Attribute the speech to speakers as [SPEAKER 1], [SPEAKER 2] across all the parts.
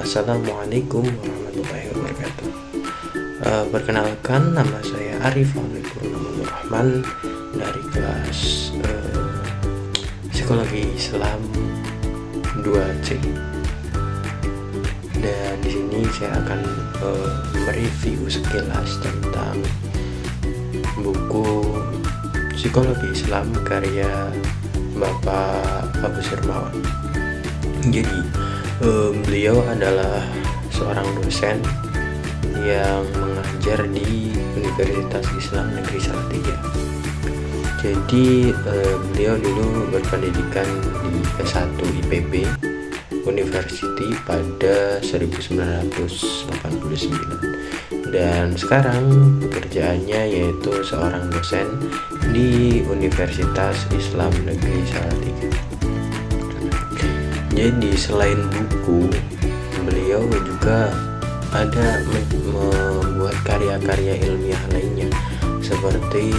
[SPEAKER 1] Assalamualaikum warahmatullahi wabarakatuh. Perkenalkan, nama saya Arif Rahman dari kelas Psikologi Islam 2C. Dan di sini saya akan mereview sekilas tentang buku Psikologi Islam karya Bapak Abu Sirmawan. Jadi beliau adalah seorang dosen yang mengajar di Universitas Islam Negeri Salatiga. Jadi beliau dulu berpendidikan di S1 IPB University pada 1989, dan sekarang pekerjaannya yaitu seorang dosen di Universitas Islam Negeri Salatiga. Jadi selain buku, beliau juga ada membuat karya-karya ilmiah lainnya seperti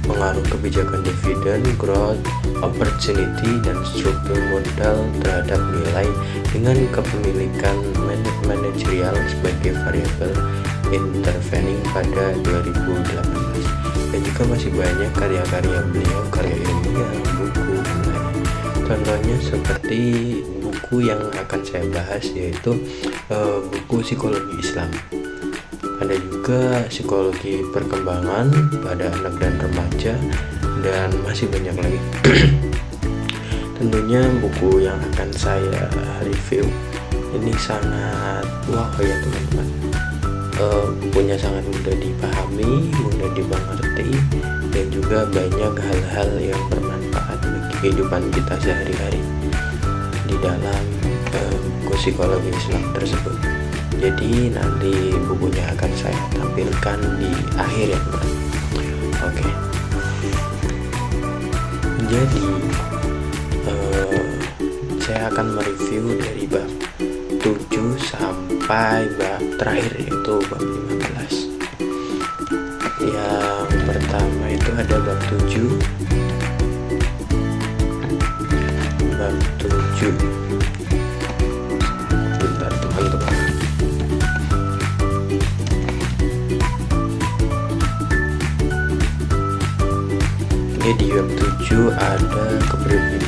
[SPEAKER 1] pengaruh kebijakan dividen, growth, opportunity, dan struktur modal terhadap nilai dengan kepemilikan manajerial sebagai variabel intervening pada 2018. Dan juga masih banyak karya-karya beliau, karya ilmiah, buku, dan lain. Contohnya seperti buku yang akan saya bahas, yaitu buku Psikologi Islam. Ada juga psikologi perkembangan pada anak dan remaja, dan masih banyak lagi. Tentunya buku yang akan saya review ini sangat wow ya teman-teman. Bukunya sangat mudah dipahami, mudah dimengerti, dan juga banyak hal-hal yang bermanfaat bagi kehidupan kita sehari-hari di dalam buku Psikologi Islam tersebut. Jadi nanti bukunya akan saya tampilkan di akhir ya teman. Oke. Jadi saya akan mereview dari bab 7 sampai bab terakhir, yaitu bab 15. Yang pertama itu ada bab 7. Bab 7. Bentar teman-teman. Di bab 7 ada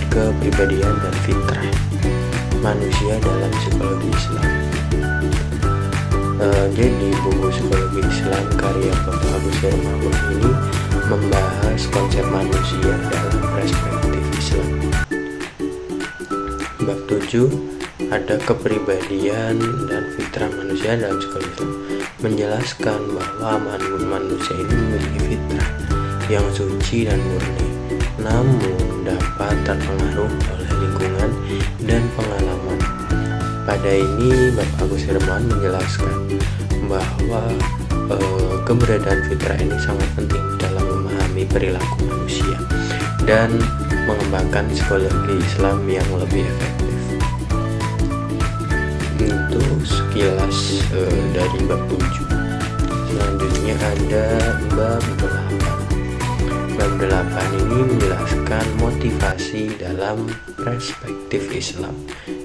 [SPEAKER 1] kepribadian dan fitrah manusia dalam psikologi Islam. Jadi buku Psikologi Islam karya Bapak Abu Sirmawan ini membahas konsep manusia dalam perspektif Islam. Bab 7 ada kepribadian dan fitrah manusia dalam psikologi Islam, menjelaskan bahwa manusia ini memiliki fitrah yang suci dan murni, namun dapat terpengaruh oleh lingkungan dan pengalaman. Pada ini Bapak Agus Herman menjelaskan bahwa keberadaan fitrah ini sangat penting dalam memahami perilaku manusia dan mengembangkan psikologi Islam yang lebih efektif. Itu sekilas dari bab 7. Selanjutnya ada bab 8. Bab 8 ini menjelaskan motivasi dalam perspektif Islam.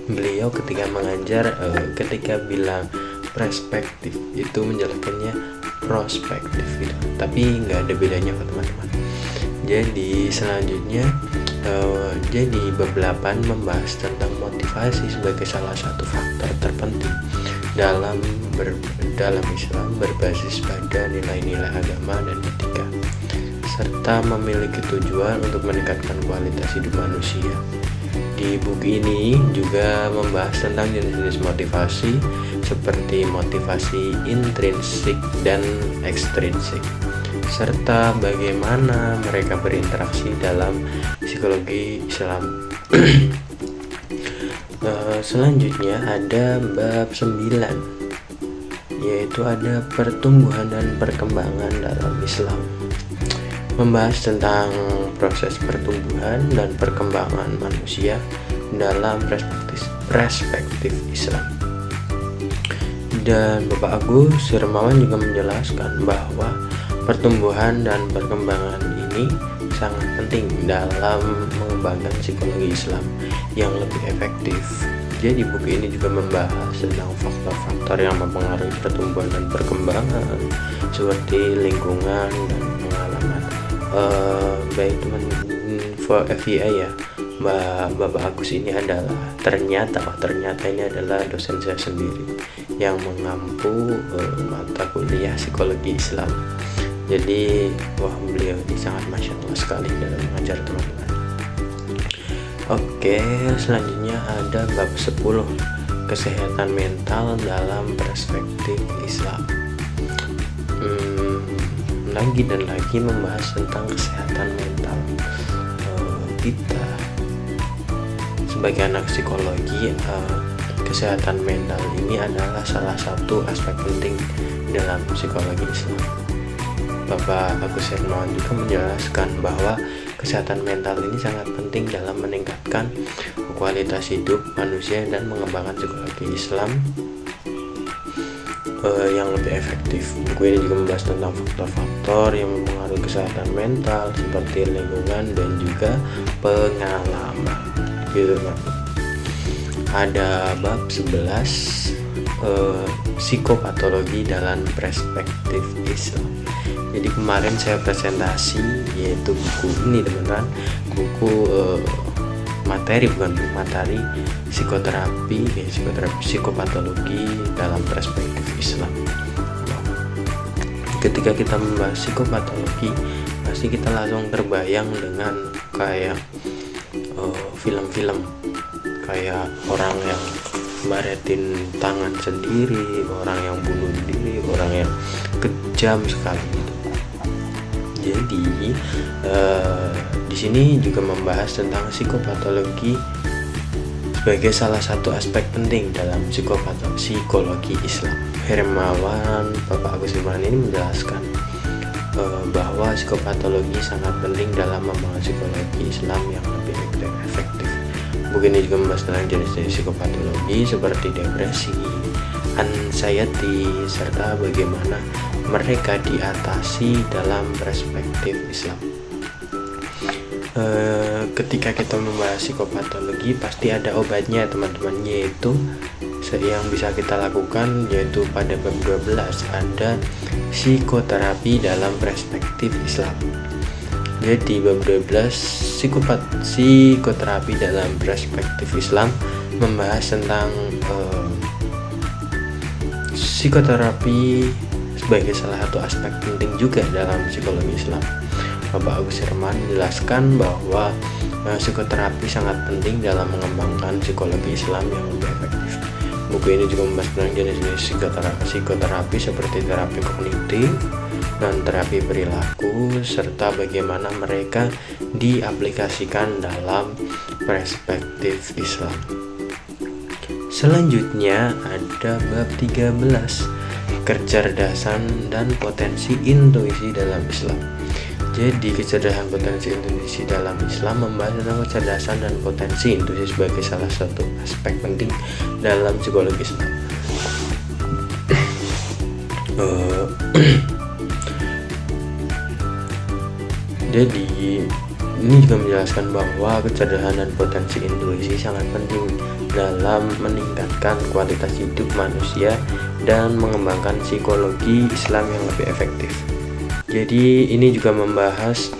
[SPEAKER 1] Beliau ketika mengajar, ketika bilang perspektif itu menjelaskannya prospektif gitu. Tapi nggak ada bedanya teman-teman. Jadi selanjutnya jadi bab 8 membahas tentang motivasi sebagai salah satu faktor terpenting dalam Islam berbasis pada nilai-nilai agama dan etika, serta memiliki tujuan untuk meningkatkan kualitas hidup manusia. Di buku ini juga membahas tentang jenis-jenis motivasi seperti motivasi intrinsik dan ekstrinsik, serta bagaimana mereka berinteraksi dalam psikologi Islam. Selanjutnya ada bab 9, yaitu ada pertumbuhan dan perkembangan dalam Islam, membahas tentang proses pertumbuhan dan perkembangan manusia dalam perspektif Islam. Dan Bapak Agus Sirmawan juga menjelaskan bahwa pertumbuhan dan perkembangan ini sangat penting dalam mengembangkan psikologi Islam yang lebih efektif. Jadi buku ini juga membahas tentang faktor-faktor yang mempengaruhi pertumbuhan dan perkembangan seperti lingkungan dan pengalaman. Baik teman for FYI ya, Bapak Agus ini adalah ternyata ini adalah dosen saya sendiri yang mengampu mata kuliah psikologi Islam. Jadi beliau ini sangat masya Allah sekali dalam mengajar teman-teman. Oke, selanjutnya ada bab 10, kesehatan mental dalam perspektif Islam. Lagi dan lagi membahas tentang kesehatan mental kita sebagai anak psikologi. Kesehatan mental ini adalah salah satu aspek penting dalam psikologi Islam. Bapak Agus Hermawan juga menjelaskan bahwa kesehatan mental ini sangat penting dalam meningkatkan kualitas hidup manusia dan mengembangkan psikologi Islam yang lebih efektif. Buku ini juga membahas tentang faktor-faktor yang mempengaruhi kesehatan mental seperti lingkungan dan juga pengalaman. Gitu Pak. Ada bab 11, psikopatologi dalam perspektif Islam. Jadi kemarin saya presentasi yaitu buku ini teman-teman, buku materi psikoterapi psikopatologi dalam perspektif Islam. Ketika kita membahas psikopatologi, pasti kita langsung terbayang dengan kayak film-film kayak orang yang baretin tangan sendiri, orang yang bunuh diri, orang yang kejam sekali gitu. Jadi di sini juga membahas tentang psikopatologi sebagai salah satu aspek penting dalam psikologi Islam. Bapak Agus Hermawan ini menjelaskan bahwa psikopatologi sangat penting dalam membangun psikologi Islam yang lebih efektif. Buku ini juga membahas tentang jenis-jenis psikopatologi seperti depresi, anxiety, serta bagaimana mereka diatasi dalam perspektif Islam. Ketika kita membahas psikopatologi pasti ada obatnya teman-teman, yaitu yang bisa kita lakukan yaitu pada bab 12 ada psikoterapi dalam perspektif Islam. Jadi bab 12 psikoterapi dalam perspektif Islam membahas tentang psikoterapi sebagai salah satu aspek penting juga dalam psikologi Islam. Bapak Agus Hermawan menjelaskan bahwa psikoterapi sangat penting dalam mengembangkan psikologi Islam yang lebih efektif. Buku ini juga membahas tentang jenis-jenis psikoterapi seperti terapi kognitif dan terapi perilaku, serta bagaimana mereka diaplikasikan dalam perspektif Islam. Selanjutnya ada bab 13, kecerdasan dan potensi intuisi dalam Islam. Jadi kecerdasan potensi intuisi dalam Islam membahas tentang kecerdasan dan potensi intuisi sebagai salah satu aspek penting dalam psikologi Islam. Jadi ini juga menjelaskan bahwa kecerdasan dan potensi intuisi sangat penting dalam meningkatkan kualitas hidup manusia dan mengembangkan psikologi Islam yang lebih efektif. Jadi ini juga membahas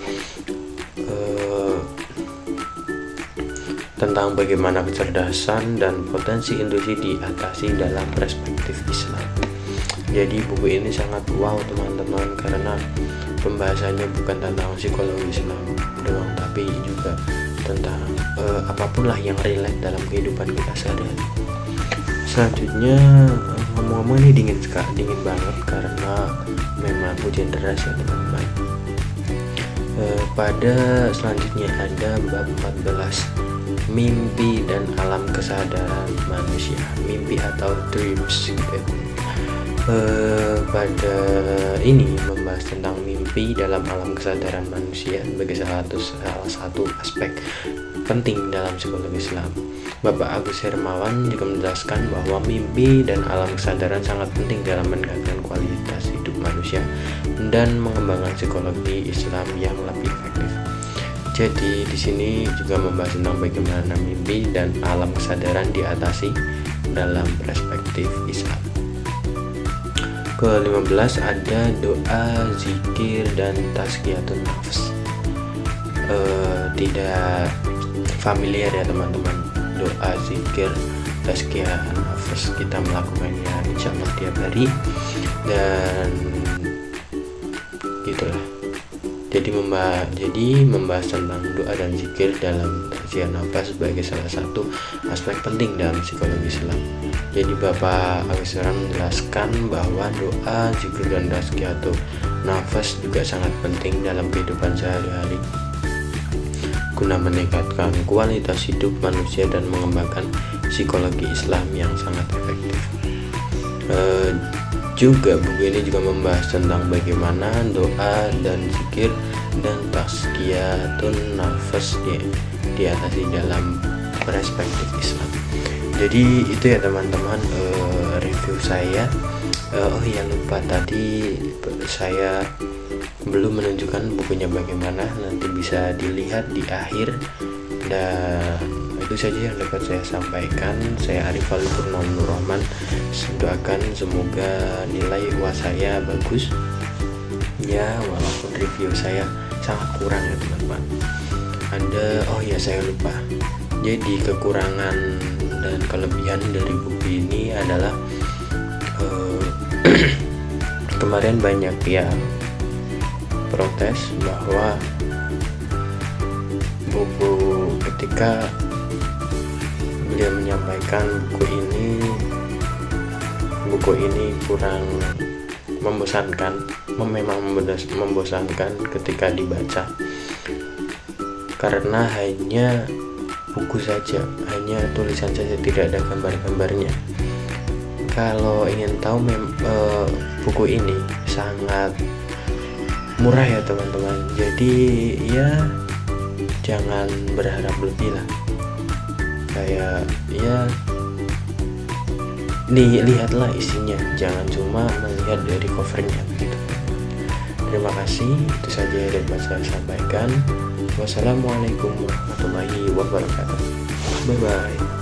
[SPEAKER 1] tentang bagaimana kecerdasan dan potensi intuisi diatasi dalam perspektif Islam. Jadi buku ini sangat wow teman-teman, karena pembahasannya bukan tentang psikologi Islam doang, tapi juga tentang apapun lah yang relate dalam kehidupan kita sehari-hari. Selanjutnya ngomong-ngomong ini dingin banget karena memang hujan deras ya teman-teman. Pada selanjutnya ada bab 14, mimpi dan alam kesadaran manusia, mimpi atau dreams gitu. Pada ini membahas tentang mimpi dalam alam kesadaran manusia sebagai salah satu aspek penting dalam psikologi Islam. Bapak Agus Hermawan juga menjelaskan bahwa mimpi dan alam kesadaran sangat penting dalam meningkatkan kualitas hidup manusia dan mengembangkan psikologi Islam yang lebih efektif. Jadi di sini juga membahas tentang bagaimana mimpi dan alam kesadaran diatasi dalam perspektif Islam. Ke-15 ada doa, zikir, dan tazkiyatun nafs. Tidak familiar ya teman-teman, doa, zikir, tazkiyah nafs kita melakukannya insya Allah tiap hari, dan gitulah. Jadi membahas tentang doa dan zikir dalam tazkiyah nafas sebagai salah satu aspek penting dalam psikologi Islam. Jadi Bapak Awisran menjelaskan bahwa doa, zikir, dan tazkiyah nafas juga sangat penting dalam kehidupan sehari-hari guna meningkatkan kualitas hidup manusia dan mengembangkan psikologi Islam yang sangat efektif. Juga buku ini juga membahas tentang bagaimana doa dan zikir dan tazkiyatun nafas diatasi dalam perspektif Islam. Jadi itu ya teman-teman, review saya. Oh iya, lupa tadi saya belum menunjukkan bukunya bagaimana, nanti bisa dilihat di akhir. Dan itu saja yang dapat saya sampaikan. Saya Arif Ali Purnama Rahman, doakan semoga nilai UAS saya bagus ya, walaupun review saya sangat kurang ya teman-teman. Oh ya, saya lupa, jadi kekurangan dan kelebihan dari buku ini adalah kemarin banyak yang protes bahwa buku ketika beliau menyampaikan buku ini kurang membosankan, memang membosankan ketika dibaca karena hanya buku saja, hanya tulisan saja, tidak ada gambar-gambarnya. Kalau ingin tahu buku ini sangat murah ya teman-teman, jadi ya jangan berharap lebih lah. Kayak ya lihatlah isinya, jangan cuma melihat dari covernya begitu. Terima kasih, itu saja yang dapat saya sampaikan. Wassalamualaikum warahmatullahi wabarakatuh. Bye bye.